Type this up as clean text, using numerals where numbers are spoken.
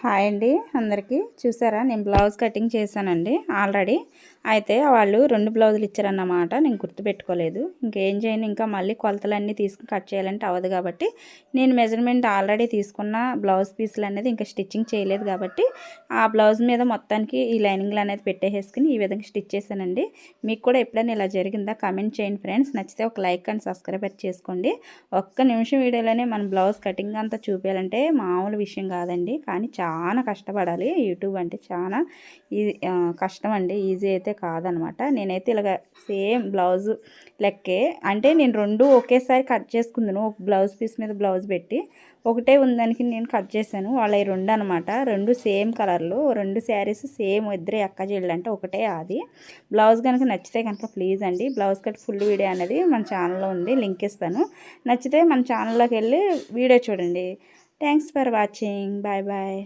Hi అండి అందరికీ. చూసారా నేను బ్లౌజ్ కటింగ్ చేశానండి ఆల్రెడీ. అయితే వాళ్ళు 2 బ్లౌజులు ఇచ్చారన్నమాట. నేను గుర్తుపెట్టుకోలేదు. ఇంకేం చేయను, ఇంకా మళ్ళీ కొలతలన్నీ తీసుకుని కట్ చేయాలంటే అవ్వదు కాబట్టి నేను మెజర్మెంట్ ఆల్రెడీ తీసుకున్న బ్లౌజ్ పీసులు అనేది ఇంకా స్టిచ్చింగ్ చేయలేదు కాబట్టి ఆ బ్లౌజ్ మీద మొత్తానికి ఈ లైనింగ్లు అనేది పెట్టేసుకుని ఈ విధంగా స్టిచ్ చేశానండి. మీకు కూడా ఎప్పుడైనా ఇలా జరిగిందా కామెంట్ చేయండి ఫ్రెండ్స్. నచ్చితే ఒక లైక్ అండ్ సబ్స్క్రైబ్ చేసుకోండి. ఒక్క నిమిషం వీడియోలోనే మన బ్లౌజ్ కటింగ్ అంతా చూపించాలంటే మామూలు విషయం కాదండి. కానీ చాలా కష్టపడాలి. యూట్యూబ్ అంటే చాలా కష్టం అండి, ఈజీ అయితే కాదనమాట. నేనైతే ఇలాగ సేమ్ బ్లౌజు లెక్కే అంటే నేను 2 ఒకేసారి కట్ చేసుకుందాను. ఒక బ్లౌజ్ పీస్ మీద బ్లౌజ్ పెట్టి ఒకటే ఉందానికి నేను కట్ చేశాను. వాళ్ళ 2 అనమాట. 2 సేమ్ కలర్లు, 2 శారీస్ సేమ్, ఇద్దరు అక్క చెల్లెలు అంటే ఒకటే. అది బ్లౌజ్ కనుక నచ్చితే కనుక ప్లీజ్ అండి బ్లౌజ్ కట్ ఫుల్ వీడియో అనేది మన ఛానల్లో ఉంది, లింక్ ఇస్తాను. నచ్చితే మన ఛానల్లోకి వెళ్ళి వీడియో చూడండి. Thanks for watching. Bye bye.